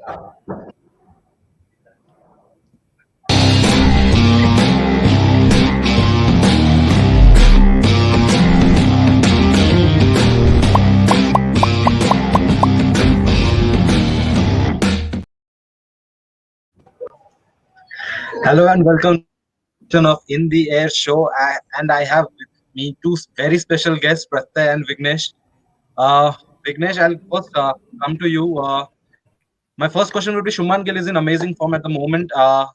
Hello and welcome of In the Air show. And I have with me two very special guests, Pratyay and Vignesh. Uh, Vignesh, I'll first come to you. My first question would be Shuman Gill is in amazing form at the moment.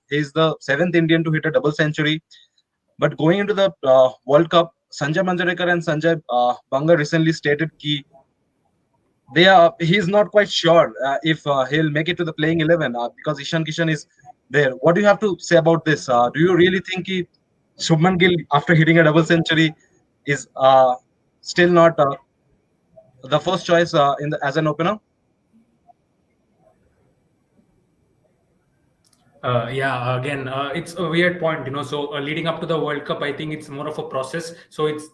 He's the seventh Indian to hit a double century. But going into the World Cup, Sanjay Manjarekar and Sanjay Bangar recently stated that he's not quite sure if he'll make it to the playing 11 because Ishan Kishan is there. What do you have to say about this? Do you really think Shubman Gill, after hitting a double century, is still not the first choice as an opener? Yeah, again, it's a weird point, So leading up to the World Cup, I think it's more of a process. So it's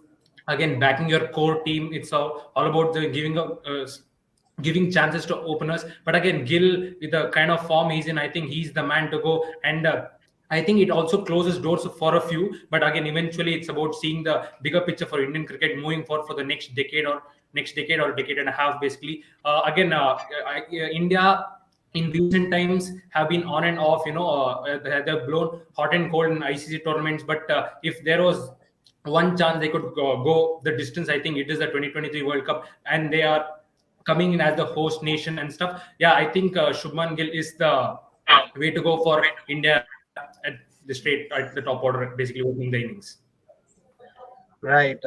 again backing your core team. It's all about the giving chances to openers. But again, Gill with the kind of form he's in, I think he's the man to go. And I think it also closes doors for a few. But again, eventually, it's about seeing the bigger picture for Indian cricket moving forward for the next decade or decade and a half, basically. India in recent times have been on and off. They've blown hot and cold in ICC tournaments. But if there was one chance they could go the distance, I think it is the 2023 World Cup, and they are coming in as the host nation and stuff. Yeah, I think Shubman Gill is the way to go for India at the top order, basically opening the innings. Right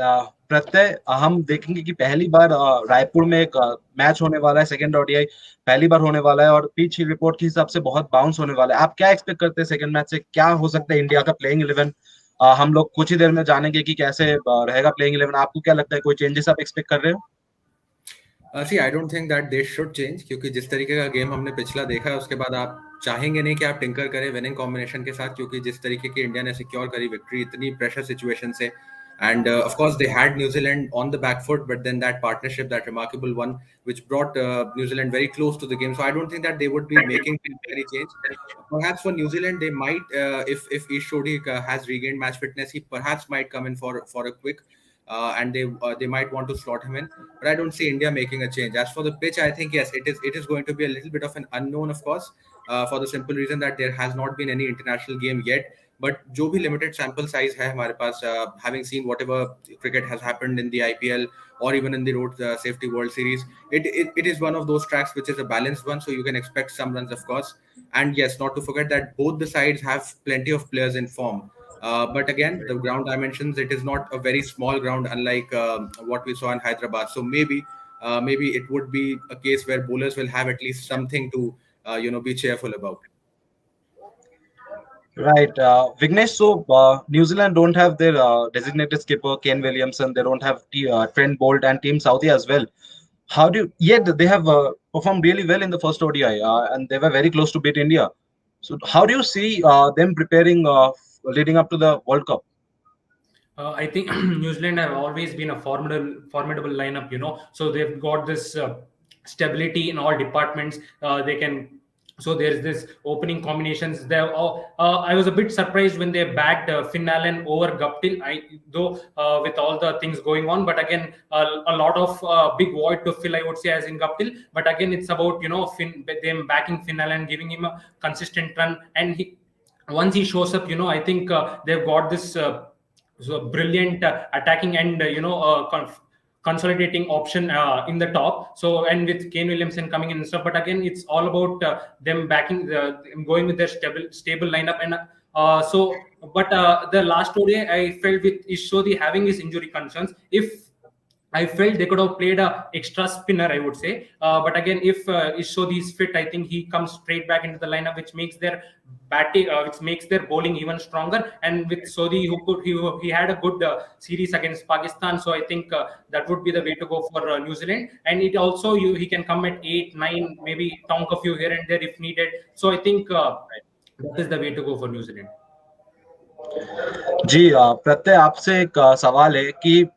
प्रत्यय हम देखेंगे कि पहली बार रायपुर में एक match होने वाला है, second ODI पहली बार होने वाला है और पिच रिपोर्ट के हिसाब से बहुत बाउंस होने वाला है. आप क्या एक्सपेक्ट करते हैं सेकंड मैच से? क्या हो सकता है इंडिया का प्लेइंग 11? हम लोग कुछ ही देर में जानेंगे कि कैसे रहेगा प्लेइंग 11. आपको क्या लगता है, कोई चेंजेस आप एक्सपेक्ट कर रहे हो? See, I don't think that they should change, क्योंकि जिस तरीके का गेम हमने पिछला देखा है उसके बाद आप चाहेंगे नहीं कि आप टिंकर करें विनिंग कॉम्बिनेशन के साथ, क्योंकि जिस तरीके की इंडिया ने सिक्योर करी विक्ट्री इतनी प्रेशर सिचुएशन से. And of course, they had New Zealand on the back foot, but then that partnership, that remarkable one, which brought New Zealand very close to the game. So I don't think that they would be making any change. Perhaps for New Zealand, they might, if Ish Sodhi has regained match fitness, he perhaps might come in for a quick. And they might want to slot him in, but I don't see India making a change. As for the pitch, I think yes, it is going to be a little bit of an unknown, of course, for the simple reason that there has not been any international game yet. But जो भी limited sample size है हमारे पास, having seen whatever cricket has happened in the IPL or even in the Road Safety World Series, it is one of those tracks which is a balanced one, so you can expect some runs, of course. And yes, not to forget that both the sides have plenty of players in form. But again, the ground dimensions, it is not a very small ground, unlike what we saw in Hyderabad. So maybe it would be a case where bowlers will have at least something to be cheerful about. Right, Vignesh. So New Zealand don't have their designated skipper Kane Williamson. They don't have Trent Bolt and Team Southee as well. Yet they have performed really well in the first ODI and they were very close to beat India. So how do you see them preparing leading up to the World Cup? I think New Zealand have always been a formidable lineup, So they've got this stability in all departments. They can. So there's this opening combinations there. I was a bit surprised when they backed Finn Allen over Guptill, with all the things going on. But again, a lot of big void to fill, I would say, as in Guptill. But again, it's about them backing Finn Allen, giving him a consistent run, and once he shows up, I think they've got this brilliant attacking and consolidating option in the top. So, and with Kane Williamson coming in and stuff, but again, it's all about them backing going with their stable lineup. And the last ODI, I felt with Ishodi having his injury concerns, I felt they could have played a extra spinner, I would say. But again, if Ishodi is fit, I think he comes straight back into the lineup, which makes their batting, which makes their bowling even stronger. And with Sodhi, he had a good series against Pakistan, so I think that would be the way to go for New Zealand. And it also he can come at 8, 9, maybe tonk a few here and there if needed. So I think that is the way to go for New Zealand. जी प्रत्यय आपसे एक सवाल है कि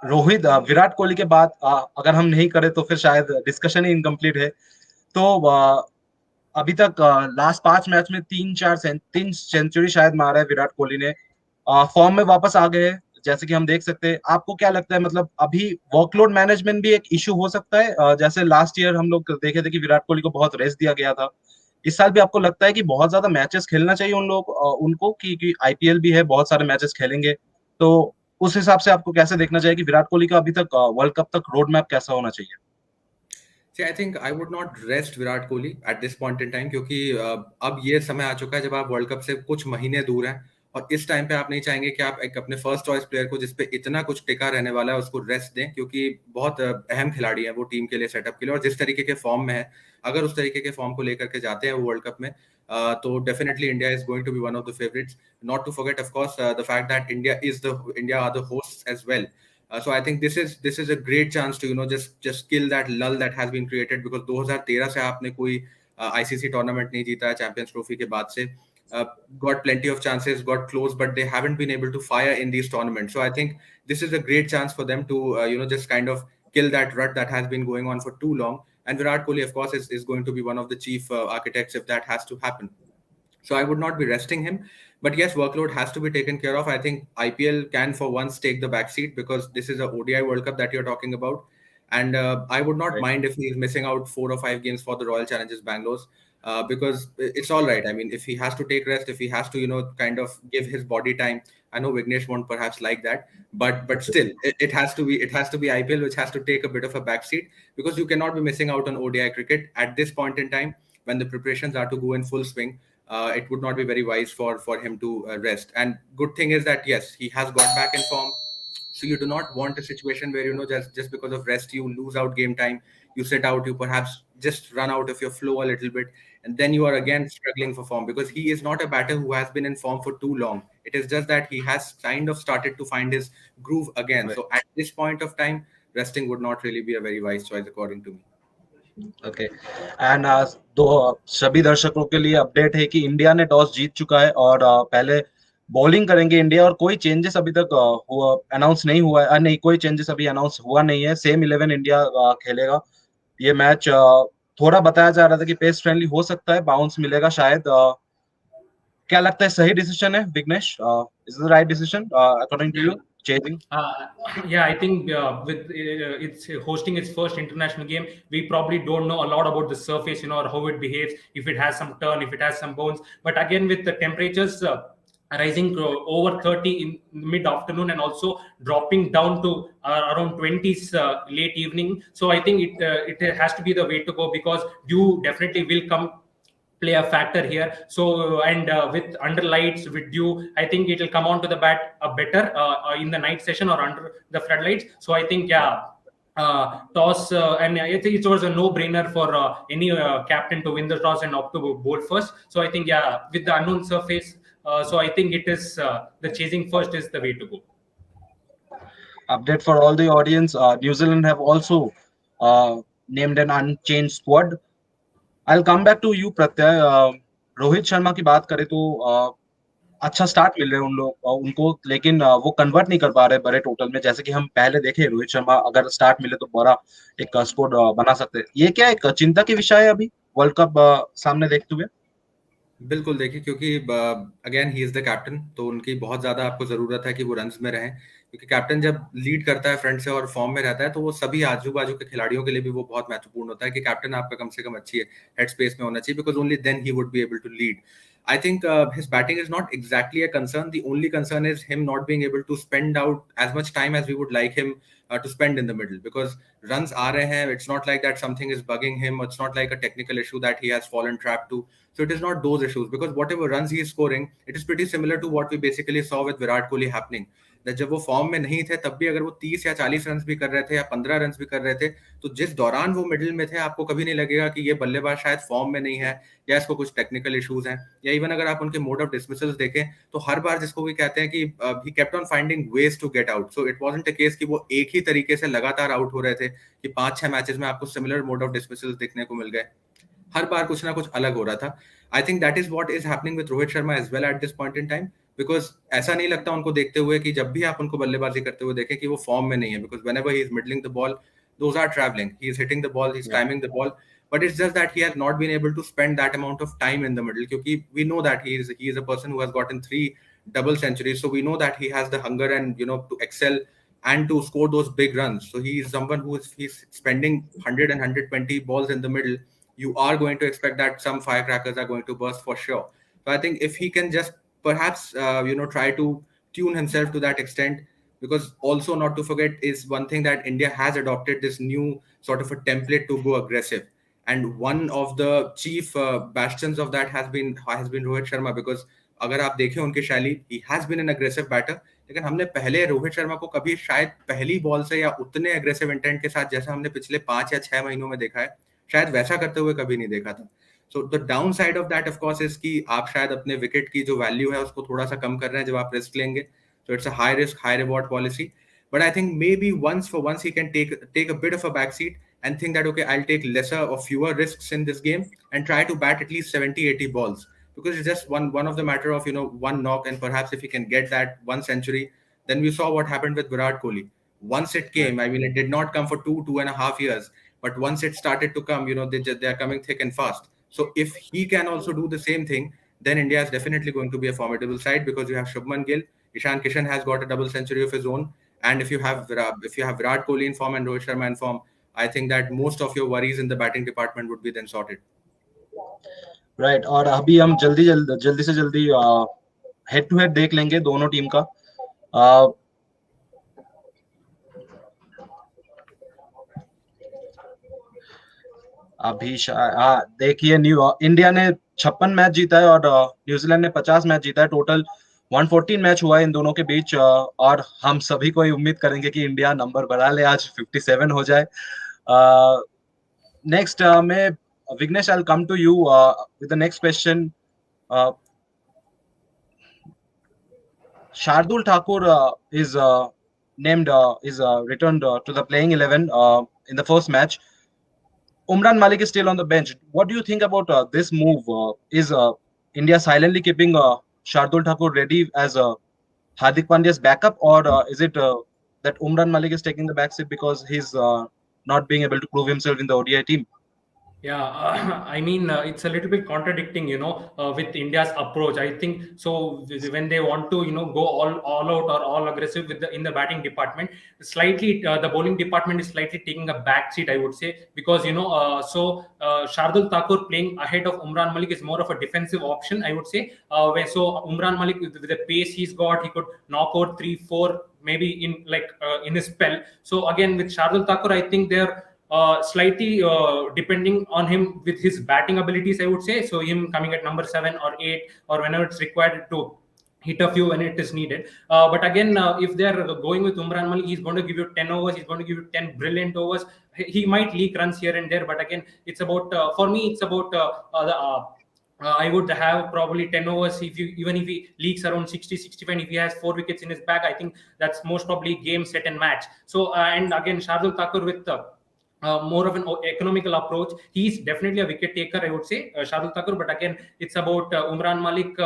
रोहित विराट कोहली के बाद अगर हम नहीं करें तो फिर शायद डिस्कशन ही इनकम्प्लीट है. तो अभी तक लास्ट 5 मैच में 3 सेंचुरी शायद मारा है विराट कोहली ने। फॉर्म में वापस आ गए हैं, जैसे कि हम देख सकते हैं। आपको क्या लगता है, मतलब अभी वर्कलोड मैनेजमेंट भी एक इशू हो सकता है? जैसे लास्ट ईयर हम लोग देखे थे कि विराट कोहली को बहुत रेस्ट दिया गया था। इस साल भी आपको लगता है कि बहुत ज्यादा मैचेस खेलना चाहिए उनको कि आईपीएल भी है, बहुत सारे मैचेस खेलेंगे, तो उस हिसाब से आपको कैसे देखना चाहिए कि विराट कोहली का अभी तक वर्ल्ड कप तक रोड मैप कैसा होना चाहिए? See, I think I would not rest Virat Kohli at this point in time क्योंकि अब ये समय आ चुका है जब आप वर्ल्ड कप से कुछ महीने दूर हैं और इस टाइम पे आप नहीं चाहेंगे कि आप एक अपने फर्स्ट चॉइस प्लेयर को जिसपे इतना कुछ टिका रहने वाला है उसको रेस्ट दें क्योंकि बहुत अहम खिलाड़ी है वो टीम के लिए सेटअप के लिए और जिस तरीके के फॉर्म में है अगर उस तरीके के फॉर्म को लेकर के जाते हैं वो वर्ल्ड कप में तो definitely India is going to be one of the favourites not to forget of course the fact that India are the hosts as well. So I think this is a great chance to just kill that lull that has been created because 2013 से आपने कोई ICC tournament नहीं जीता है champions trophy के बाद से. Got plenty of chances, got close, but they haven't been able to fire in these tournaments. So I think this is a great chance for them to just kind of kill that rut that has been going on for too long. And Virat Kohli, of course, is going to be one of the chief architects if that has to happen. So I would not be resting him. But yes, workload has to be taken care of. I think IPL can for once take the back seat because this is a ODI World Cup that you're talking about. And I would not Right. mind if he is missing out 4 or 5 games for the Royal Challengers Bangalore because it's all right. I mean, if he has to take rest, if he has to, kind of give his body time. I know Vignesh won't perhaps like that, but still, it has to be IPL which has to take a bit of a backseat because you cannot be missing out on ODI cricket at this point in time when the preparations are to go in full swing. It would not be very wise for him to rest. And good thing is that yes, he has got back in form. So you do not want a situation where just because of rest you lose out game time, you sit out, you perhaps just run out of your flow a little bit, and then you are again struggling for form because he is not a batter who has been in form for too long. It is just that he has kind of started to find his groove again. Right. So at this point of time, resting would not really be a very wise choice according to me. Okay and दो सभी दर्शकों के लिए update है कि India ने toss जीत चुका है और पहले बॉलिंग करेंगे इंडिया, और कोई चेंजेस अभी तक हुआ अनाउंस नहीं हुआ है। नहीं, कोई चेंजेस अभी अनाउंस हुआ नहीं है। सेम 11 इंडिया खेलेगा ये मैच। थोड़ा बताया जा रहा था कि पेस फ्रेंडली हो सकता है, बाउंस मिलेगा शायद। क्या लगता है, सही डिसीजन है Vignesh? Is the right decision according to Yeah. You, changing? Yeah, I think with it's hosting its first international game, we probably don't know a lot about the surface, or how it behaves, if it has some turn, if it has some bounce. But again, with the temperatures rising to over 30 in mid afternoon and also dropping down to around 20s late evening, so I think it has to be the way to go because dew definitely will come play a factor here. So and with under lights, with dew, I think it will come on to the bat better in the night session or under the floodlights. So I think toss and I think it was a no-brainer for any captain to win the toss and opt to bowl first. So I think with the unknown surface, so I think it is the chasing first is the way to go. Update for all the audience: New Zealand have also named an unchanged squad. I'll come back to you, प्रत्यय। रोहित शर्मा की बात करें तो अच्छा start मिल रहे हैं उनको, लेकिन वो कन्वर्ट नहीं कर पा रहे बड़े टोटल में। जैसे कि हम पहले देखे, रोहित शर्मा अगर स्टार्ट मिले तो बड़ा एक स्कोर बना सकते हैं। ये क्या एक चिंता की विषय है अभी वर्ल्ड कप सामने देखते हुए? बिल्कुल देखिए क्योंकि again he is the captain तो उनकी बहुत ज्यादा आपको जरूरत है कि वो रन्स में रहें क्योंकि कैप्टन जब लीड करता है फ्रंट से और फॉर्म में रहता है तो वो सभी आजू बाजू के खिलाड़ियों के लिए भी वो बहुत महत्वपूर्ण होता है कि कैप्टन आपका कम से कम अच्छी हेड स्पेस में होना चाहिए because only then he would be able to lead. I think his batting is not exactly a concern. The only concern is him not being able to spend out as much time as we would like him to spend in the middle because runs aa rahe hain. It's not like that something is bugging him. It's not like a technical issue that he has fallen trap to. So it is not those issues because whatever runs he is scoring, it is pretty similar to what we basically saw with Virat Kohli happening. That जब वो form में नहीं थे तब भी अगर वो 30 या 40 रन भी कर रहे थे या 15 रन भी कर रहे थे तो जिस दौरान वो मिडिल में थे आपको कभी नहीं लगेगा कि ये बल्लेबाज शायद फॉर्म में नहीं है या इसको कुछ टेक्निकल इश्यूज हैं या इवन अगर आप उनके मोड ऑफ डिसमिसल्स देखें तो हर बार जिसको भी कहते हैं कि he kept on finding ways to get out. So it wasn't a case कि वो एक ही तरीके से लगातार आउट हो रहे थे कि 5-6 मैचेस में आपको सिमिलर मोड ऑफ डिसमिसल्स देखने को मिल गए. हर बार कुछ ना कुछ अलग हो रहा था. I think that is what is happening with Rohit Sharma as well at this point in time because ऐसा नहीं लगता उनको देखते हुए कि जब भी आप उनको बल्लेबाजी करते हुए देखें कि वो फॉर्म में नहीं है because whenever he is middling the ball those are travelling, he is hitting the ball, he is timing the ball. but it's just that he has not been able to spend that amount of time in the middle. Because we know that he is a person who has gotten 3 double centuries, so we know that he has the hunger and to excel and to score those big runs. So he is someone who is he's spending 100 and 120 balls in the middle. You are going to expect that some firecrackers are going to burst for sure. So I think if he can just perhaps try to tune himself to that extent, because also not to forget is one thing that India has adopted this new sort of a template to go aggressive, and one of the chief bastions of that has been Rohit Sharma. Because अगर आप देखें उनकी शैली, he has been an aggressive batter, लेकिन हमने पहले रोहित शर्मा को कभी शायद पहली बॉल से या उतने एग्रेसिव इंटेंट के साथ जैसा हमने पिछले 5 या 6 महीनों में देखा है, शायद वैसा करते हुए कभी नहीं देखा था. So the down side of that of course is कि आप शायद अपने विकेट की जो वैल्यू है उसको थोड़ा सा कम कर रहे हैं जब आप रिस्क लेंगे. So it's a high risk, high reward policy. But I think maybe once he can take a bit of a backseat and think that okay, I'll take lesser or fewer risks in this game and try to bat at least 70, 80 balls. Because it's just one of the matter of one knock, and perhaps if he can get that 1 century, then we saw what happened with Virat Kohli. Once it came, I mean, it did not come for 2.5 years, but once it started to come, they are coming thick and fast. So if he can also do the same thing, then India is definitely going to be a formidable side, because you have Shubman Gill, Ishan Kishan has got a double century of his own, and if you have Virat Kohli in form and Rohit Sharma in form, I think that most of your worries in the batting department would be then sorted. Right. और अभी हम जल्दी से जल्दी head to head देख लेंगे दोनों team का. अभी देखिए, इंडिया ने 56 मैच जीता है और न्यूजीलैंड ने 50 मैच जीता है. टोटल 114 मैच हुआ है इन दोनों के बीच, और हम सभी को उम्मीद करेंगे कि इंडिया नंबर बढ़ा ले, आज 57 हो जाए. नेक्स्ट में Vignesh, I'll come to you with the next question. Shardul Thakur is returned to the playing 11 in the first match. Umran Malik is still on the bench. What do you think about this move? Is India silently keeping Shardul Thakur ready as Hardik Pandya's backup, or is it that Umran Malik is taking the backseat because he's not being able to prove himself in the ODI team? Yeah, I mean, it's a little bit contradicting, with India's approach. I think so when they want to, go all out or all aggressive in the batting department, slightly the bowling department is slightly taking a back seat, I would say, because Shardul Thakur playing ahead of Umran Malik is more of a defensive option, I would say. So Umran Malik with the pace he's got, he could knock out 3-4 maybe in his spell. So again with Shardul Thakur, I think they're slightly depending on him with his batting abilities, I would say. So him coming at number 7 or 8 or whenever it's required to hit a few when it is needed. But again, if they're going with Umran Malik, he's going to give you 10 overs. He's going to give you 10 brilliant overs. He might leak runs here and there, but again, it's about for me, it's about I would have probably 10 overs. Even if he leaks around 60, 65, if he has 4 wickets in his bag, I think that's most probably game, set and match. So and again, Shardul Thakur with more of an economical approach. He's definitely a wicket taker, I would say, Shardul Thakur. But again, it's about Umran Malik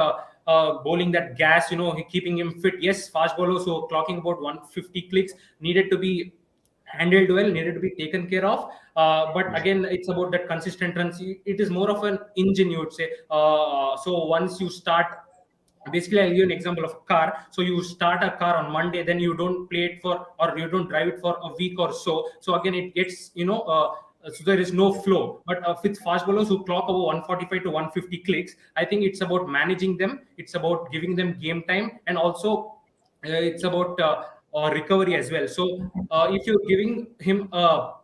bowling that gas, keeping him fit. Yes, fast bowlers who are clocking about 150 clicks needed to be handled well, needed to be taken care of. But again, it's about that consistent runs. It is more of an engine, you would say. So once you start, basically I'll give you an example of a car. So you start a car on Monday, then you don't play it or you don't drive it for a week or so. So again, it gets, so there is no flow. But with fast bowlers who clock over 145 to 150 clicks, I think it's about managing them. It's about giving them game time, and also it's about recovery as well. So if you're giving him a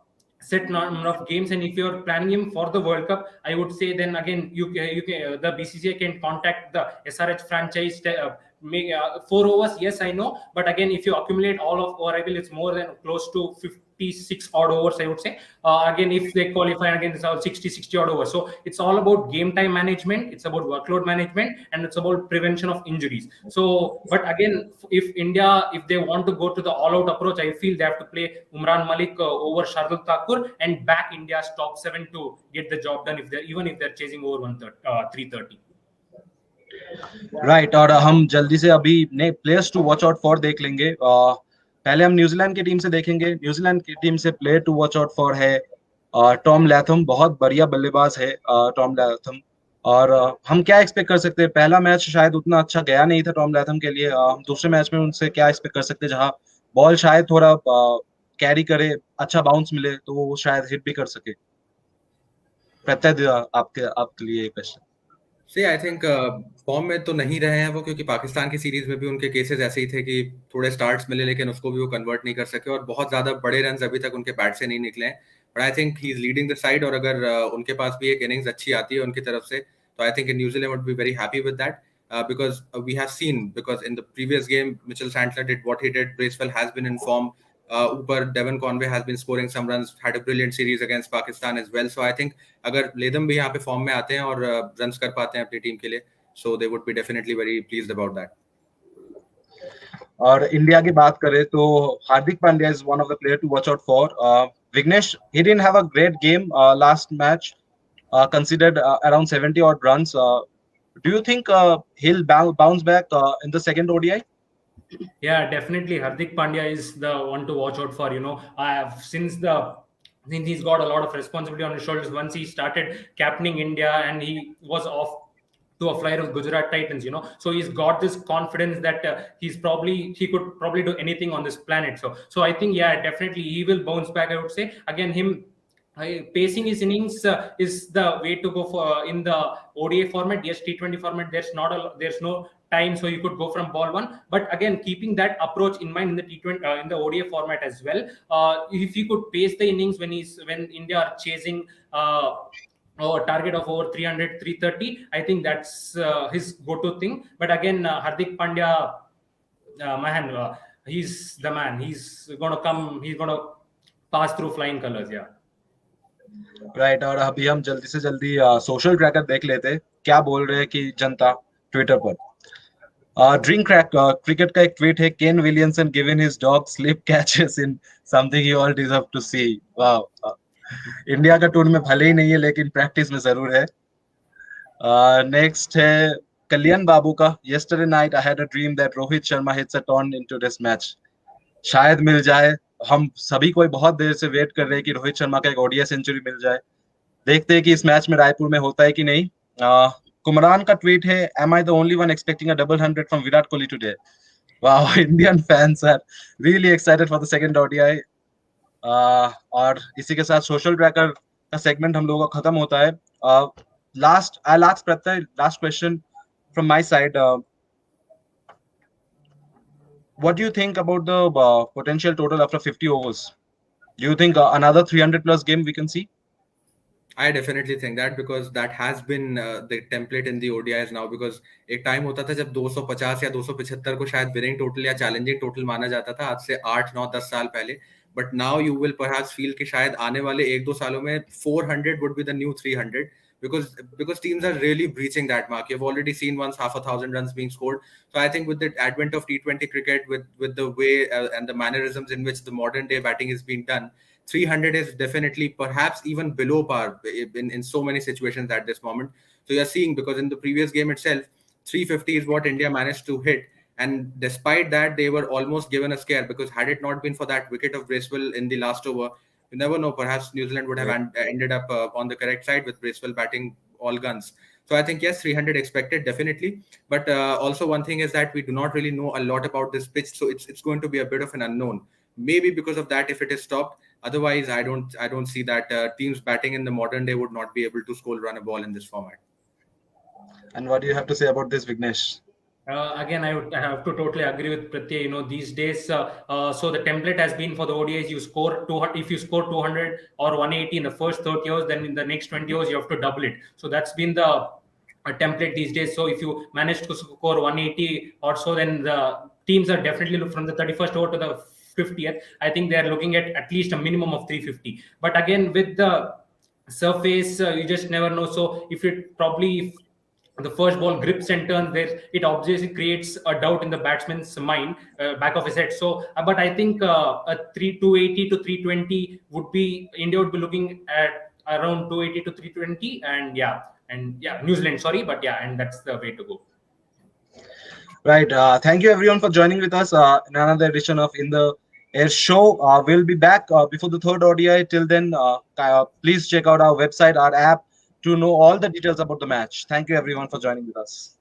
set number of games, and if you're planning him for the World Cup, I would say then again you can, the BCCI can contact the SRH franchise. Make 4 overs, yes, I know, but again, if you accumulate all of arrival, it's more than close to 56 odd overs, I would say. Again, if they qualify again, it's all 60 odd overs. So it's all about game time management, it's about workload management, and it's about prevention of injuries. So, but again, if India, if they want to go to the all-out approach, I feel they have to play Umran Malik over Shardul Thakur and back India's top 7 to get the job done, even if they're chasing over 330. Right. और हम जल्दी से अभी नए players to watch out for देख लेंगे. पहले हम न्यूजीलैंड की टीम से देखेंगे. न्यूजीलैंड की टीम से player to watch out for है टॉम लैथम बहुत बढ़िया बल्लेबाज है, टॉम लैथम। और हम क्या एक्सपेक्ट कर सकते हैं? पहला मैच शायद उतना अच्छा गया नहीं था टॉम लैथम के लिए। हम दूसरे मैच में उनसे क्या एक्सपेक्ट कर सकते हैं, जहां बॉल शायद थोड़ा कैरी करे, अच्छा बाउंस मिले तो वो शायद हिट भी कर सके। प्रत्यय आपके लिए question. See I think form में तो नहीं रहे हैं वो, क्योंकि पाकिस्तान की सीरीज में भी उनके केसेस ऐसे ही थे कि थोड़े स्टार्ट्स मिले लेकिन उसको भी वो कन्वर्ट नहीं कर सके, और बहुत ज्यादा बड़े रन अभी तक उनके बैट से नहीं निकले हैं। But I think he is leading the side, और अगर उनके पास भी एक इनिंग्स अच्छी आती है उनकी तरफ से, तो I think New Zealand would be very happy with that, because we have seen, because in the previous game Mitchell Santner did what he did, Bracewell has been in form, ऊपर Devon Conway has been scoring some runs, had a brilliant series against Pakistan as well. So I think अगर लेदम भी यहाँ पे form में आते हैं और runs कर पाते हैं अपनी टीम के लिए, so they would be definitely very pleased about that. और इंडिया की बात करें तो Hardik Pandya is one of the player to watch out for. Vignesh, he didn't have a great game last match, considered around 70 odd runs. Do you think he'll bounce back in the second ODI? Yeah, definitely. Hardik Pandya is the one to watch out for. Since he's got a lot of responsibility on his shoulders. Once he started captaining India and he was off to a flyer of Gujarat Titans, so he's got this confidence that he could probably do anything on this planet. So I think, yeah, definitely he will bounce back. I would say again him. Pacing his innings is the way to go for in the ODI format. Yes, T20 format. There's no time, so you could go from ball one. But again, keeping that approach in mind in the T20 in the ODI format as well. If you could pace the innings when India are chasing. Or target of over 300, 330. I think that's his go-to thing. But again, Hardik Pandya, man, he's the man. He's gonna come. He's gonna pass through flying colors. Yeah. Right. और अभी हम जल्दी से जल्दी social tracker देख लेते, क्या बोल रहे हैं कि जनता ट्विटर पर। ड्रिंक क्रिकेट का एक ट्वीट है, Kane Williamson given his dog slip catches in something he all deserve to see. वाह। इंडिया का टूर में भले ही नहीं है लेकिन प्रैक्टिस में जरूर है। नेक्स्ट है कल्याण बाबू का, yesterday night I had a dream that Rohit Sharma hits a ton into this match। शायद मिल जाए। हम सभी कोई बहुत देर से वेट कर रहे हैं कि रोहित शर्मा का एक ओडीआई सेंचुरी मिल जाए। देखते हैं कि इस मैच में रायपुर में होता है कि नहीं। कुमरान का ट्वीट है, am I the only one expecting a double hundred from Virat Kohli today? Wow, Indian fans are really excited for the second ODI। और इसी के साथ सोशल ट्रैकर का सेगमेंट हम लोगों का खत्म होता है। Last Pratyaya, last question from my side. What do you think about the potential total after 50 overs? Do you think another 300 plus game we can see? I definitely think that, because that has been the template in the ODIs now, because एक time होता था जब 250 या 275 को शायद winning total या challenging total माना जाता था, आज से 8 9 10 साल पहले। But now you will perhaps feel कि शायद आने वाले 1-2 सालों में 400 would be the new 300, because teams are really breaching that mark. You've already seen once half a thousand runs being scored. So I think with the advent of T20 cricket, with the way and the mannerisms in which the modern day batting is being done, 300 is definitely perhaps even below par in so many situations at this moment. So you're seeing, because in the previous game itself, 350 is what India managed to hit. And despite that, they were almost given a scare, because had it not been for that wicket of Bracewell in the last over, you never know, perhaps New Zealand would have ended up on the correct side with Bracewell batting all guns. So I think, yes, 300 expected, definitely. But also one thing is that we do not really know a lot about this pitch. So it's going to be a bit of an unknown. Maybe because of that, if it is stopped. Otherwise, I don't see that teams batting in the modern day would not be able to run a ball in this format. And what do you have to say about this, Vignesh? Again, I have to totally agree with Pratyay. These days, so the template has been for the ODIs, you score 200. If you score 200 or 180 in the first 30 overs, then in the next 20 overs, you have to double it. So that's been the template these days. So if you manage to score 180 or so, then the teams are definitely from the 31st over to the 50th. I think they are looking at least a minimum of 350. But again, with the surface, you just never know. So if the first ball grips and turns there, it obviously creates a doubt in the batsman's mind, back of his head. So but I think a 280 to 320 India would be looking at around 280 to 320, and New Zealand, sorry, but and that's the way to go. Right. Thank you everyone for joining with us in another edition of In the Air show. We'll be back before the third ODI. Till then, please check out our website, our app to know all the details about the match. Thank you everyone for joining with us.